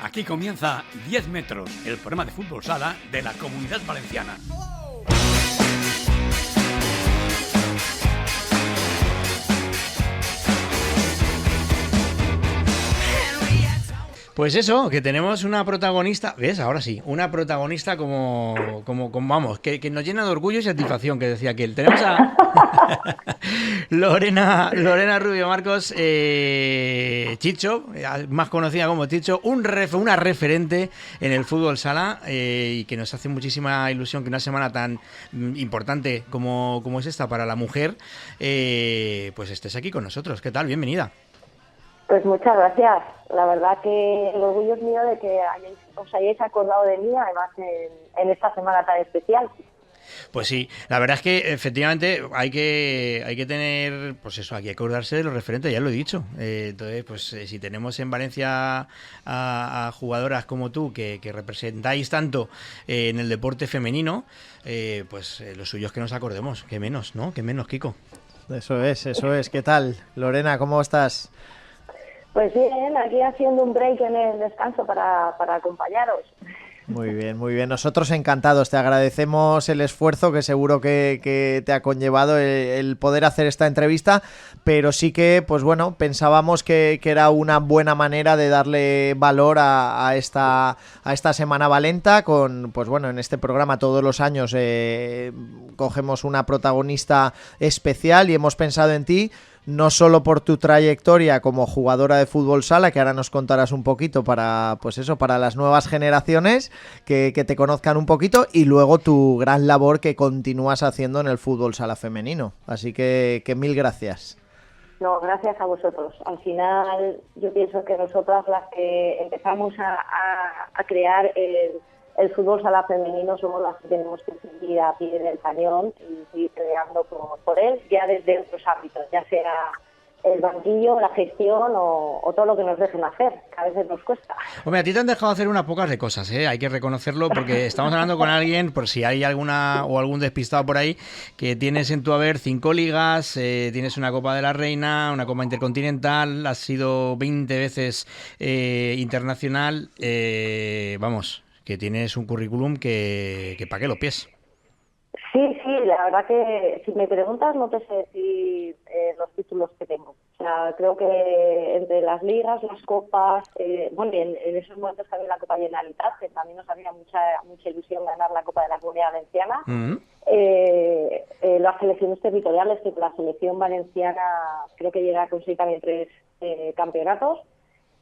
Aquí comienza 10 metros, el programa de fútbol sala de la Comunidad Valenciana. Pues eso, que tenemos una protagonista, ¿ves? Ahora sí, una protagonista como vamos, que nos llena de orgullo y satisfacción, que decía aquel. Tenemos a Lorena Rubio Marcos, Chicho, más conocida como Chicho, una referente en el fútbol sala y que nos hace muchísima ilusión que una semana tan importante como es esta para la mujer, pues estés aquí con nosotros. ¿Qué tal? Bienvenida. Pues muchas gracias. La verdad que el orgullo es mío de que os hayáis acordado de mí, además en esta semana tan especial. Pues sí, la verdad es que efectivamente hay que tener, pues eso, hay que acordarse de los referentes, ya lo he dicho. Entonces, pues si tenemos en Valencia a jugadoras como tú que representáis tanto en el deporte femenino, pues lo suyo es que nos acordemos, que menos, ¿no? Que menos, Kiko. Eso es. ¿Qué tal? Lorena, ¿cómo estás? Pues bien, aquí haciendo un break en el descanso para acompañaros. Muy bien. Nosotros encantados. Te agradecemos el esfuerzo que seguro que te ha conllevado el poder hacer esta entrevista, pero sí que, pues bueno, pensábamos que era una buena manera de darle valor a esta Semana Valenta con, pues bueno, en este programa todos los años cogemos una protagonista especial y hemos pensado en ti, no solo por tu trayectoria como jugadora de fútbol sala, que ahora nos contarás un poquito para, pues eso, para las nuevas generaciones que te conozcan un poquito, y luego tu gran labor que continúas haciendo en el fútbol sala femenino. Así que mil gracias. No, gracias a vosotros. Al final yo pienso que nosotras las que empezamos a crear el fútbol sala femenino somos las que tenemos que seguir a pie del cañón y seguir peleando por él, ya desde otros ámbitos, ya sea el banquillo, la gestión o todo lo que nos dejen hacer, que a veces nos cuesta. Hombre, a ti te han dejado hacer unas pocas de cosas, hay que reconocerlo, porque estamos hablando con alguien, por si hay alguna o algún despistado por ahí, que tienes en tu haber 5 ligas, tienes una Copa de la Reina, una Copa Intercontinental, has sido 20 veces internacional, vamos, que tienes un currículum que para qué los pies. Sí, la verdad que si me preguntas no te sé decir los títulos que tengo. O sea, creo que entre las ligas, las copas, bueno, en esos momentos también la Copa Generalitat, que también nos hacía mucha ilusión ganar la Copa de la Comunidad Valenciana. Las selecciones territoriales, que la selección valenciana creo que llega a conseguir también 3 campeonatos.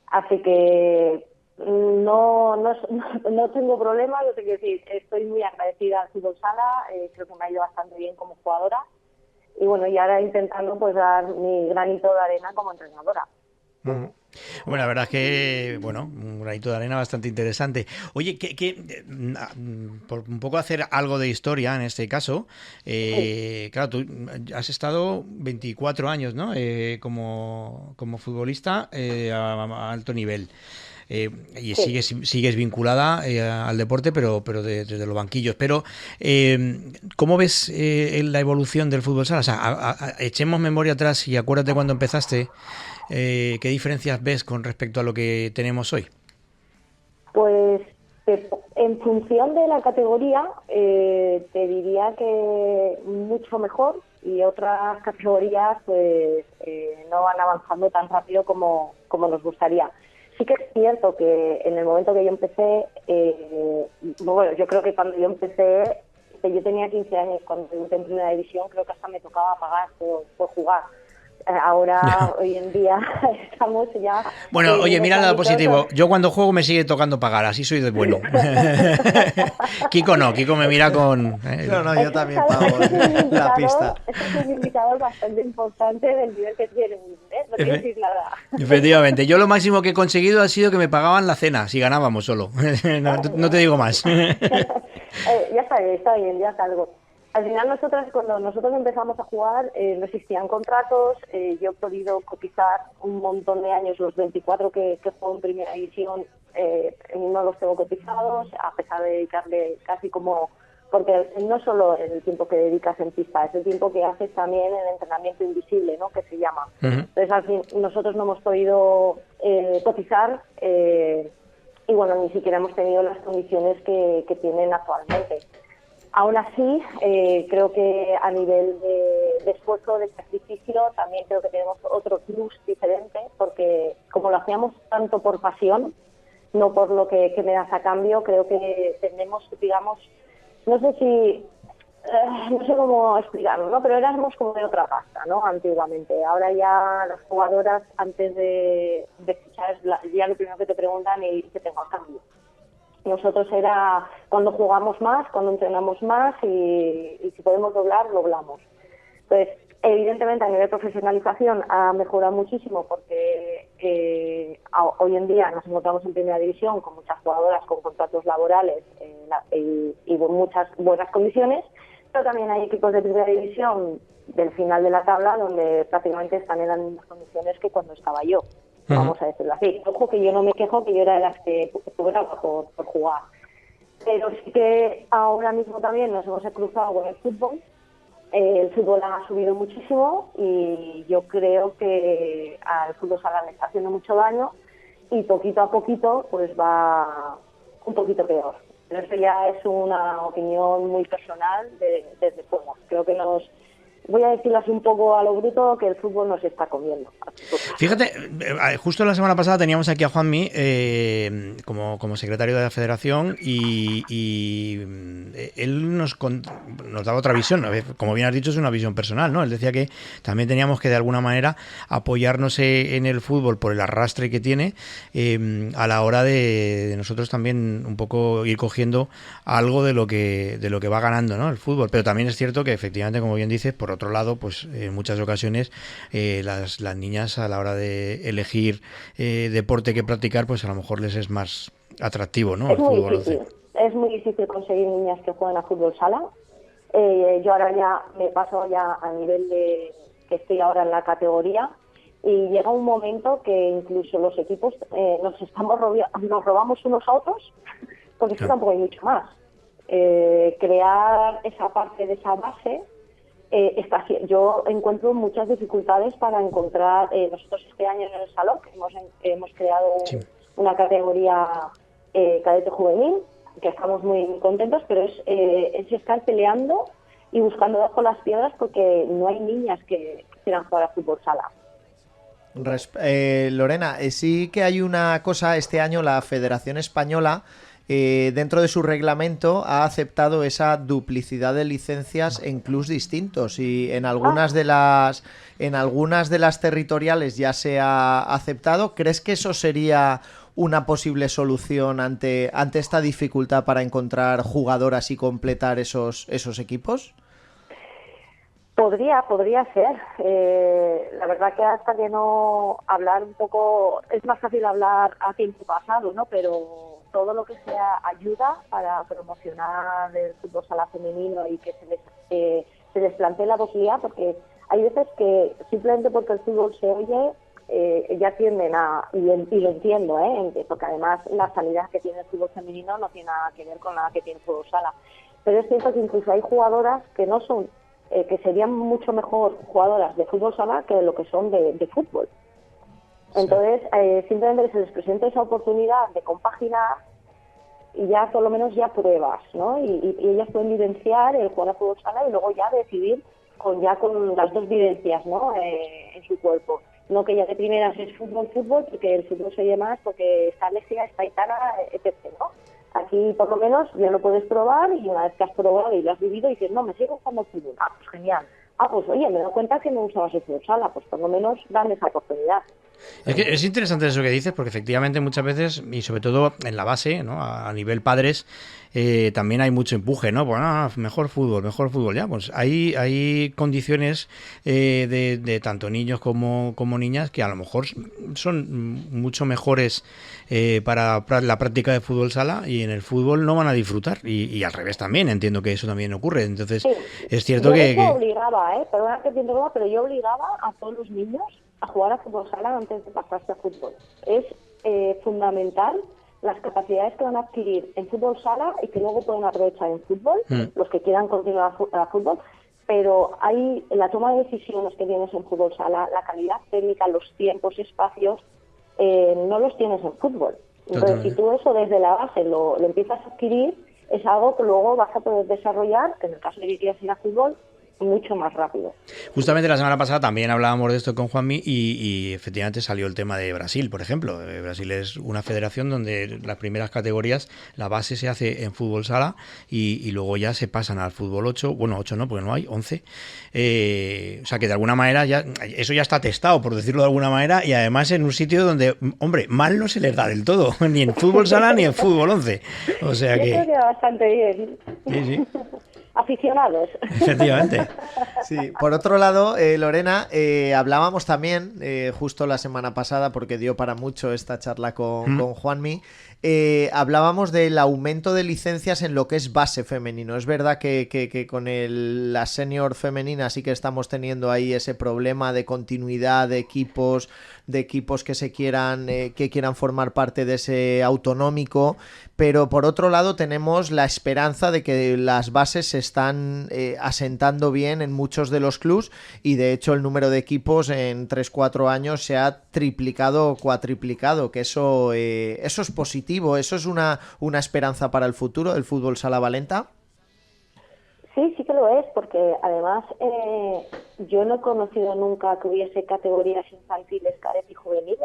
Así que no tengo problemas, yo te quiero decir, estoy muy agradecida al fútbol sala, creo que me ha ido bastante bien como jugadora y bueno, y ahora intentando pues dar mi granito de arena como entrenadora. Bueno, la verdad es que, bueno, un granito de arena bastante interesante. Oye, por un poco hacer algo de historia en este caso, sí. Claro, tú has estado 24 años, ¿no? Como futbolista a alto nivel. Y sí. sigues vinculada al deporte, pero desde los banquillos. Pero, ¿cómo ves la evolución del fútbol sala? O sea, echemos memoria atrás y acuérdate cuando empezaste. ¿Qué diferencias ves con respecto a lo que tenemos hoy? Pues en función de la categoría, te diría que mucho mejor, y otras categorías pues no van avanzando tan rápido como nos gustaría. Sí que es cierto que en el momento que yo empecé, bueno, yo creo que cuando yo empecé, yo tenía 15 años, cuando debuté en Primera División, creo que hasta me tocaba pagar por jugar. Ahora, hoy en día, estamos ya... Bueno, oye, mira el lado positivo. Yo cuando juego me sigue tocando pagar, así soy de bueno. Kiko no, Kiko me mira con... No, yo también pago la pista. Este es un indicador bastante importante del nivel que tiene, no quiero decir nada. Efectivamente, yo lo máximo que he conseguido ha sido que me pagaban la cena, si ganábamos solo. No te digo más. Ya está bien, ya salgo. Al final cuando nosotros empezamos a jugar no existían contratos, yo he podido cotizar un montón de años, los 24 que juego en Primera División, no los tengo cotizados, a pesar de dedicarle casi como... Porque no solo el tiempo que dedicas en pista, es el tiempo que haces también en el entrenamiento invisible, ¿no?, que se llama. Entonces, al fin, nosotros no hemos podido cotizar y bueno, ni siquiera hemos tenido las condiciones que tienen actualmente. Aún así, creo que a nivel de esfuerzo, de sacrificio, también creo que tenemos otro plus diferente, porque como lo hacíamos tanto por pasión, no por lo que me das a cambio, creo que tenemos, digamos, no sé si, no sé cómo explicarlo, ¿no? Pero éramos como de otra pasta, ¿no? Antiguamente. Ahora ya las jugadoras, antes de fichar, ya lo primero que te preguntan es qué tengo a cambio. Nosotros era cuando jugamos más, cuando entrenamos más y si podemos doblar, doblamos. Entonces, evidentemente a nivel de profesionalización ha mejorado muchísimo porque hoy en día nos encontramos en primera división con muchas jugadoras con contratos laborales y muchas buenas condiciones, pero también hay equipos de primera división del final de la tabla donde prácticamente están en las mismas condiciones que cuando estaba yo. Vamos a decirlo así. Ojo que yo no me quejo, que yo era de las que cobraba por jugar. Pero sí que ahora mismo también nos hemos cruzado con el fútbol. El fútbol ha subido muchísimo y yo creo que al fútbol sala le está haciendo mucho daño y poquito a poquito pues va un poquito peor. Pero eso ya es una opinión muy personal desde fuera. Creo que voy a decirlo así un poco a lo bruto, que el fútbol nos está comiendo. Fíjate, justo la semana pasada teníamos aquí a Juanmi como secretario de la federación y él nos daba otra visión. Como bien has dicho, es una visión personal, ¿no? Él decía que también teníamos que de alguna manera apoyarnos en el fútbol por el arrastre que tiene a la hora de nosotros también un poco ir cogiendo algo de lo que va ganando, ¿no? El fútbol. Pero también es cierto que efectivamente, como bien dices, por otro lado, pues en muchas ocasiones las niñas a la hora de elegir deporte que practicar, pues a lo mejor les es más atractivo, ¿no? Es muy difícil. Es muy difícil conseguir niñas que jueguen a fútbol sala. Yo ahora ya me paso ya a nivel de que estoy ahora en la categoría y llega un momento que incluso los equipos nos robamos unos a otros porque es que tampoco hay mucho más. Crear esa parte de esa base yo encuentro muchas dificultades para encontrar. Nosotros este año en el salón hemos creado una categoría cadete juvenil, que estamos muy contentos, pero es estar peleando y buscando bajo las piedras porque no hay niñas que quieran jugar a fútbol sala. Lorena, sí que hay una cosa este año, la Federación Española dentro de su reglamento ha aceptado esa duplicidad de licencias en clubs distintos y en algunas de las territoriales ya se ha aceptado. ¿Crees que eso sería una posible solución ante esta dificultad para encontrar jugadoras y completar esos equipos? Podría ser. La verdad que hasta que no hablar un poco, es más fácil hablar a tiempo pasado, ¿no? Pero todo lo que sea ayuda para promocionar el fútbol sala femenino y que se les plantee la posibilidad, porque hay veces que simplemente porque el fútbol se oye ya tienden y lo entiendo, porque además la salida que tiene el fútbol femenino no tiene nada que ver con nada que tiene el fútbol sala. Pero es cierto que incluso hay jugadoras que no son que serían mucho mejor jugadoras de fútbol sala que lo que son de fútbol. Entonces, simplemente que se les presente esa oportunidad de compaginar y ya por lo menos ya pruebas, ¿no? Y ellas pueden vivenciar el jugar a fútbol sala y luego ya decidir con las dos vivencias, ¿no? En su cuerpo. No que ya de primeras es fútbol, porque el fútbol se oye más, porque está Alexia, está Itana, etc., ¿no? Aquí por lo menos ya lo puedes probar y una vez que has probado y lo has vivido dices, no, me sigo jugando fútbol. Ah, pues genial. Ah, pues oye, me doy cuenta que me gustaba el fútbol sala, pues por lo menos dame esa oportunidad. Es que es interesante eso que dices, porque efectivamente muchas veces, y sobre todo en la base, ¿no? A nivel padres, también hay mucho empuje, ¿no? Bueno, mejor fútbol, ya. Pues hay condiciones de tanto niños como niñas que a lo mejor son mucho mejores para la práctica de fútbol sala y en el fútbol no van a disfrutar. Y al revés también, entiendo que eso también ocurre. Entonces, sí. Es cierto que obligaba, perdona que te interrumpa, pero yo obligaba a todos los niños a jugar a fútbol sala antes de pasarse a fútbol. Es fundamental las capacidades que van a adquirir en fútbol sala y que luego pueden aprovechar en fútbol, los que quieran continuar a fútbol, pero hay la toma de decisiones que tienes en fútbol sala, la calidad técnica, los tiempos, espacios, no los tienes en fútbol. Entonces, si tú eso desde la base lo empiezas a adquirir, es algo que luego vas a poder desarrollar, que en el caso de que quieras ir a fútbol, mucho más rápido. Justamente la semana pasada también hablábamos de esto con Juanmi y efectivamente salió el tema de Brasil, por ejemplo. Brasil es una federación donde las primeras categorías, la base se hace en fútbol sala y luego ya se pasan al fútbol 8, bueno, 8 no, porque no hay, 11. O sea que de alguna manera ya eso ya está testado, por decirlo de alguna manera, y además en un sitio donde, hombre, mal no se les da del todo, ni en fútbol sala ni en fútbol 11. O sea Yo creo que va bastante bien. Sí. Aficionados. Efectivamente. Sí, por otro lado, Lorena, hablábamos también justo la semana pasada, porque dio para mucho esta charla con Juanmi, hablábamos del aumento de licencias en lo que es base femenino. Es verdad que con la senior femenina sí que estamos teniendo ahí ese problema de continuidad de equipos que quieran formar parte de ese autonómico, pero por otro lado tenemos la esperanza de que las bases se están asentando bien en muchos de los clubs y de hecho el número de equipos en 3-4 años se ha triplicado o cuatriplicado, que eso es positivo, eso es una esperanza para el futuro del fútbol sala valenta. Sí que lo es, porque además yo no he conocido nunca que hubiese categorías infantiles, cadetes y juveniles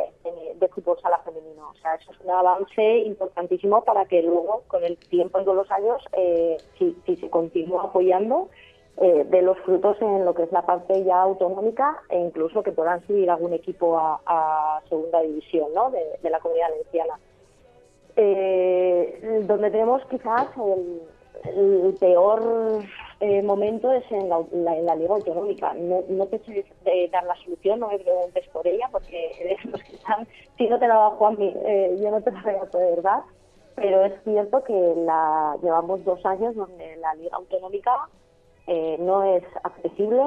de fútbol sala femenino. O sea, eso es un avance importantísimo para que luego, con el tiempo y con los años, si se continúa apoyando, de los frutos en lo que es la parte ya autonómica e incluso que puedan subir algún equipo a segunda división, ¿no?, de la Comunidad Valenciana. Donde tenemos quizás el peor momento es en la Liga Autonómica. No te sé dar la solución, no me preguntes por ella, porque eres los que están, si no te la da Juanmi, yo no te la voy a poder dar, pero es cierto que llevamos 2 años donde la Liga Autonómica no es accesible,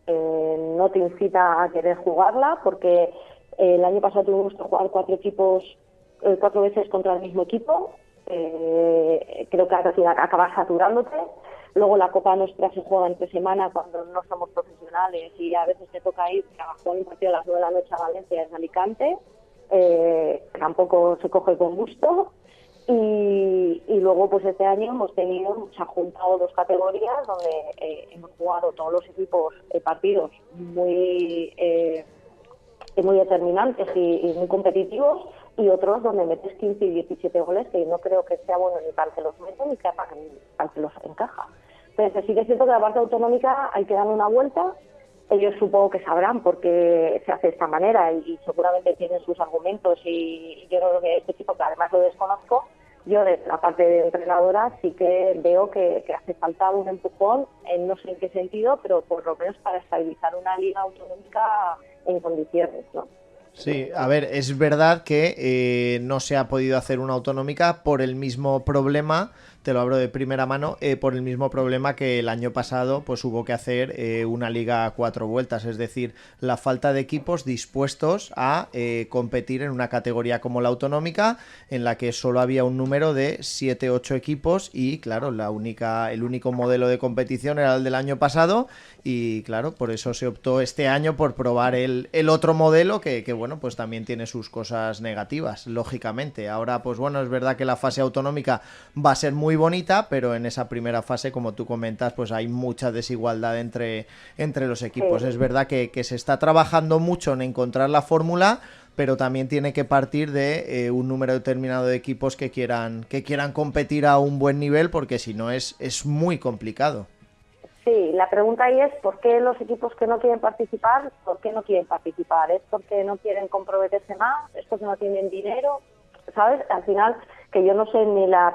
no te incita a querer jugarla, porque el año pasado tuvimos que jugar 4 veces contra el mismo equipo. Creo que al final acabas saturándote. Luego la Copa Nostra se juega entre semana cuando no somos profesionales y a veces te toca ir a jugar un partido a las 9 de la noche a Valencia desde Alicante. Tampoco se coge con gusto. Y luego pues este año se han juntado 2 categorías donde hemos jugado todos los equipos partidos muy determinantes y muy competitivos, y otros donde metes 15 y 17 goles, que no creo que sea bueno ni para el que los mete ni para el que los encaja. Entonces sí que es cierto que la parte autonómica hay que darle una vuelta. Ellos supongo que sabrán por qué se hace de esta manera y seguramente tienen sus argumentos, y yo creo que este tipo, que además lo desconozco, yo de la parte de entrenadora sí que veo que hace falta un empujón, en no sé en qué sentido, pero por lo menos para estabilizar una liga autonómica en condiciones, ¿no? Sí, a ver, es verdad que no se ha podido hacer una autonómica por el mismo problema, te lo hablo de primera mano, por el mismo problema que el año pasado pues hubo que hacer una liga a 4 vueltas, es decir, la falta de equipos dispuestos a competir en una categoría como la autonómica, en la que solo había un número de 7-8 equipos y claro, el único modelo de competición era el del año pasado y claro, por eso se optó este año por probar el otro modelo que bueno, pues también tiene sus cosas negativas, lógicamente. Ahora pues bueno, es verdad que la fase autonómica va a ser muy bonita, pero en esa primera fase, como tú comentas, pues hay mucha desigualdad entre los equipos. Es verdad que se está trabajando mucho en encontrar la fórmula, pero también tiene que partir de un número determinado de equipos que quieran competir a un buen nivel, porque si no es muy complicado. Sí, la pregunta ahí es ¿por qué los equipos que no quieren participar, por qué no quieren participar? ¿Es porque no quieren comprometerse más? ¿Es porque no tienen dinero? ¿Sabes? Al final, que yo no sé ni las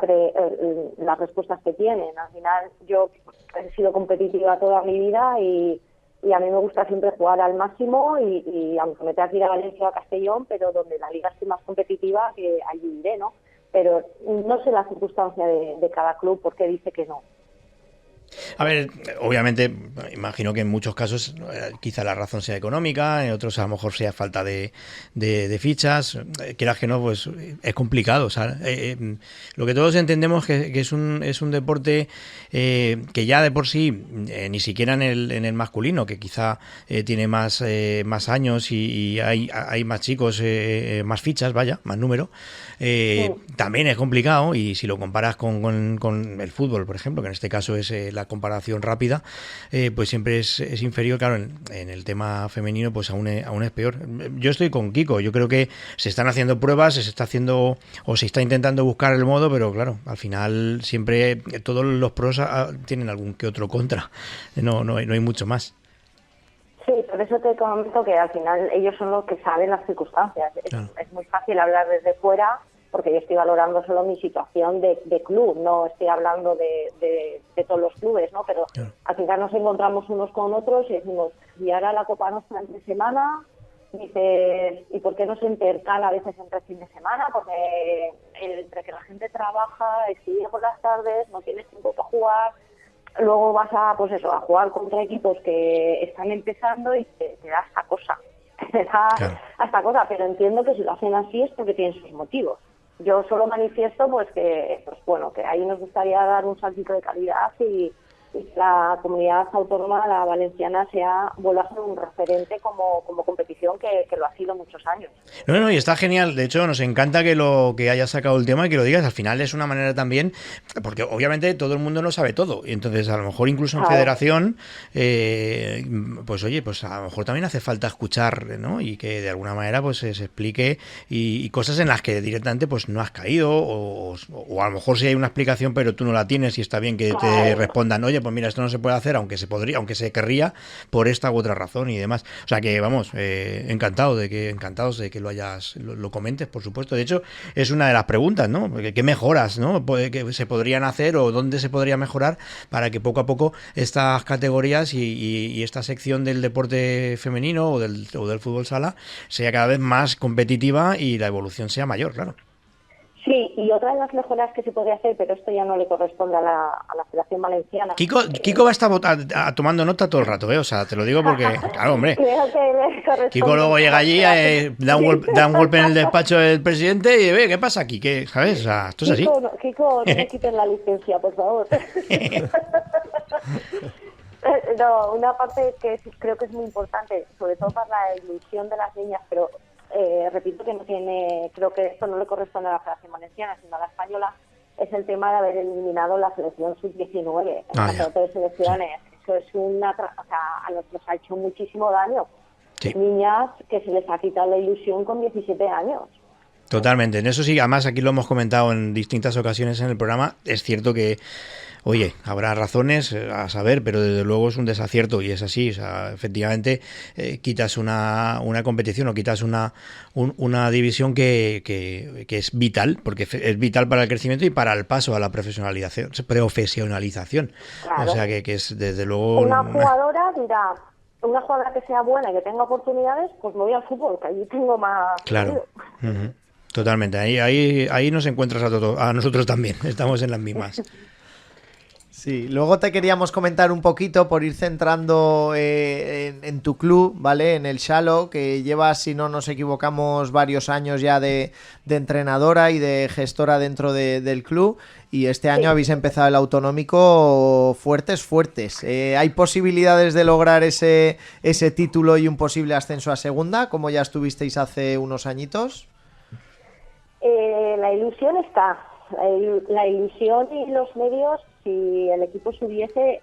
respuestas que tienen. Al final, yo he sido competitiva toda mi vida y a mí me gusta siempre jugar al máximo y aunque me tenga que ir a Valencia o a Castellón, pero donde la liga esté más competitiva, que allí iré, ¿no? Pero no sé la circunstancia de cada club por qué dice que no. A ver, obviamente, imagino que en muchos casos quizá la razón sea económica, en otros a lo mejor sea falta de fichas. Quieras que no, pues es complicado. O sea, lo que todos entendemos que es un deporte que ya de por sí, ni siquiera en el masculino, que quizá tiene más años y hay más chicos, más fichas, vaya, más número, también es complicado. Y si lo comparas con el fútbol, por ejemplo, que en este caso es la comparación rápida, pues siempre es inferior. Claro, en el tema femenino pues aún es peor. Yo estoy con Kiko, yo creo que se están haciendo pruebas, se está haciendo o se está intentando buscar el modo, pero claro, al final siempre todos los pros tienen algún que otro contra, no hay mucho más. Sí, por eso te comento que al final ellos son los que saben las circunstancias. Claro. Es muy fácil hablar desde fuera, porque yo estoy valorando solo mi situación de club, no estoy hablando de todos los clubes, ¿no? Pero claro, al final nos encontramos unos con otros y decimos, y ahora la Copa Nostra entre semana, dices, ¿y por qué no se intercala a veces entre fin de semana? Porque entre que la gente trabaja, estudia por las tardes, no tienes tiempo para jugar, luego vas a jugar contra equipos que están empezando y te da esta cosa. Te da esta cosa, pero entiendo que si lo hacen así es porque tienen sus motivos. Yo solo manifiesto que ahí nos gustaría dar un saltito de calidad y la comunidad autónoma, la valenciana, vuelva a ser un referente como competición que lo ha sido muchos años. No, y está genial. De hecho, nos encanta que hayas sacado el tema y que lo digas. Al final es una manera también, porque obviamente todo el mundo no sabe todo. Y entonces, a lo mejor incluso en federación, pues oye, pues a lo mejor también hace falta escuchar, ¿no? Y que de alguna manera pues se explique y cosas en las que directamente pues no has caído o a lo mejor sí hay una explicación pero tú no la tienes y está bien que te respondan, oye, pues mira, esto no se puede hacer, aunque se querría por esta u otra razón y demás. O sea que vamos, encantados de que lo comentes, por supuesto. De hecho, es una de las preguntas, ¿no? ¿Qué mejoras, ¿no? que se podrían hacer o dónde se podría mejorar para que poco a poco estas categorías y esta sección del deporte femenino o del fútbol sala sea cada vez más competitiva y la evolución sea mayor, claro. Sí, y otra de las mejoras que se podría hacer, pero esto ya no le corresponde a la Federación Valenciana. Kiko va a estar tomando nota todo el rato, ¿eh? O sea, te lo digo porque, claro, hombre. Creo que le corresponde. Kiko luego llega allí, da un golpe en el despacho del presidente y ve, ¿qué pasa aquí? ¿Qué, ¿sabes? O sea, esto es así. Kiko, no me quiten la licencia, por favor. No, una parte que creo que es muy importante, sobre todo para la ilusión de las niñas, pero repito que creo que esto no le corresponde a la Federación Valenciana, sino a la española, es el tema de haber eliminado la selección sub-19 en el campeonato de selecciones. Sí. Eso es a nosotros ha hecho muchísimo daño. Sí. Niñas que se les ha quitado la ilusión con 17 años. Totalmente, en eso sí, además aquí lo hemos comentado en distintas ocasiones en el programa, es cierto que, oye, habrá razones a saber, pero desde luego es un desacierto y es así, o sea, efectivamente quitas una competición o quitas una división que es vital, porque es vital para el crecimiento y para el paso a la profesionalización. Claro. O sea, que es desde luego... Una jugadora dirá, una jugadora que sea buena y que tenga oportunidades, pues me voy al fútbol, que allí tengo más... Claro. Totalmente, ahí nos encuentras a nosotros también, estamos en las mismas. Sí, luego te queríamos comentar un poquito por ir centrando en tu club, ¿vale? En el Xalo, que llevas, si no nos equivocamos, varios años ya de entrenadora y de gestora dentro del club, y este año habéis empezado el autonómico fuertes. ¿Hay posibilidades de lograr ese título y un posible ascenso a segunda, como ya estuvisteis hace unos añitos? La ilusión está, la ilusión y los medios, si el equipo subiese,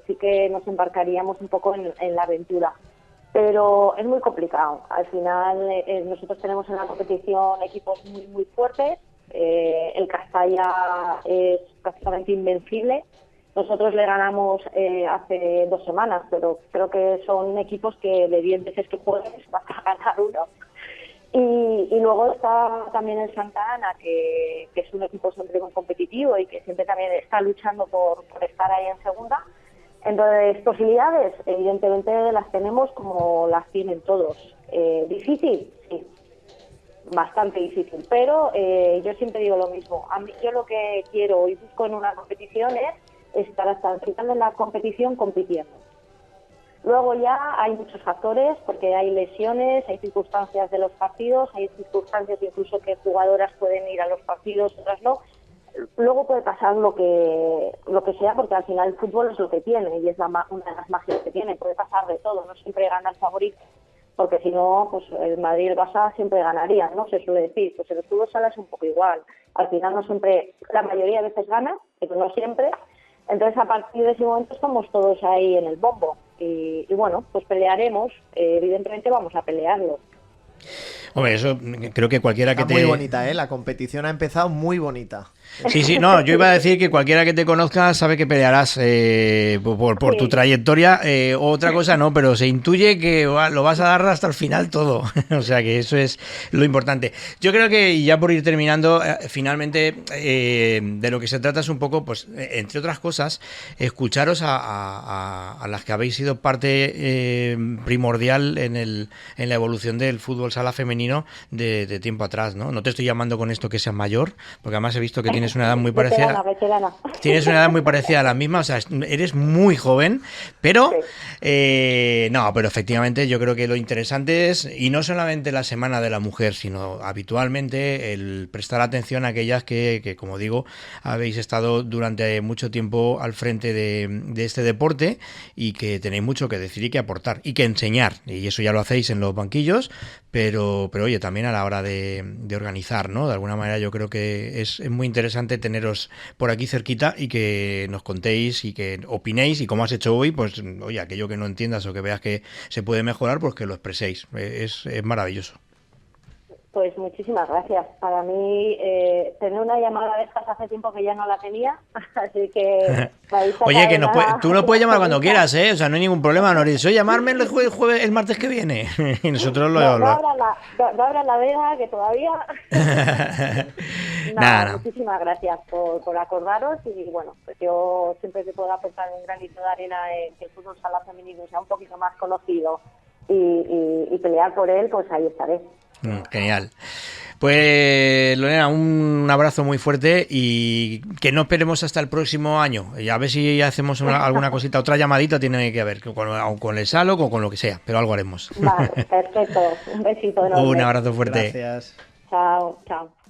sí que nos embarcaríamos un poco en la aventura, pero es muy complicado. Al final nosotros tenemos en la competición equipos muy muy fuertes, el Castalla es prácticamente invencible, nosotros le ganamos hace 2 semanas, pero creo que son equipos que de 10 veces que juegues vas a ganar uno. Y luego está también el Santa Ana, que es un equipo siempre muy competitivo y que siempre también está luchando por estar ahí en segunda. Entonces, posibilidades, evidentemente las tenemos como las tienen todos. ¿Difícil? Sí, bastante difícil. Pero yo siempre digo lo mismo. Yo lo que quiero y busco en una competición es estar hasta el final de la competición compitiendo. Luego ya hay muchos factores, porque hay lesiones, hay circunstancias de los partidos, hay circunstancias incluso que jugadoras pueden ir a los partidos, otras no. Luego puede pasar lo que sea, porque al final el fútbol es lo que tiene y es una de las magias que tiene. Puede pasar de todo, no siempre gana el favorito, porque si no, pues el Madrid y el Barça siempre ganarían, ¿no? Se suele decir, pues el fútbol sala es un poco igual. Al final no siempre, la mayoría de veces gana, pero no siempre. Entonces a partir de ese momento estamos todos ahí en el bombo. Y bueno, pues pelearemos, evidentemente vamos a pelearlo. Hombre, eso creo que cualquiera que Está muy bonita, ¿eh? La competición ha empezado muy bonita. Sí, no, yo iba a decir que cualquiera que te conozca sabe que pelearás por tu trayectoria. Otra cosa no, pero se intuye que lo vas a dar hasta el final todo. O sea que eso es lo importante. Yo creo que, ya por ir terminando, finalmente de lo que se trata es un poco, pues entre otras cosas, escucharos a las que habéis sido parte primordial en la evolución del fútbol sala femenino de tiempo atrás, ¿no? No te estoy llamando con esto que seas mayor, porque además he visto que tienes una edad muy parecida. Veterana. Tienes una edad muy parecida a la misma, o sea, eres muy joven, pero no, pero efectivamente yo creo que lo interesante es, y no solamente la Semana de la Mujer, sino habitualmente el prestar atención a aquellas que como digo, habéis estado durante mucho tiempo al frente de este deporte y que tenéis mucho que decir y que aportar y que enseñar, y eso ya lo hacéis en los banquillos, pero oye, también a la hora de organizar, ¿no? De alguna manera yo creo que es muy interesante teneros por aquí cerquita y que nos contéis y que opinéis, y como has hecho hoy, pues oye, aquello que no entiendas o que veas que se puede mejorar, pues que lo expreséis. Es maravilloso. Pues muchísimas gracias. Para mí, tener una llamada de estas hace tiempo que ya no la tenía, así que... Oye, que tú nos puedes llamar cuando quieras, ¿eh? O sea, no hay ningún problema. No dices, oye, llamarme el martes que viene. Y nosotros no abran la veda, que todavía... Nada. Muchísimas gracias por acordaros, y bueno, pues yo siempre que puedo aportar un granito de arena en que el fútbol sala femenino sea un poquito más conocido y pelear por él, pues ahí estaré. Genial. Pues Lorena, un abrazo muy fuerte y que no esperemos hasta el próximo año. Y a ver si hacemos alguna cosita, otra llamadita tiene que haber, con el Salo o con lo que sea, pero algo haremos. Vale, perfecto. Un besito enorme. Un abrazo fuerte. Gracias. Chao, chao.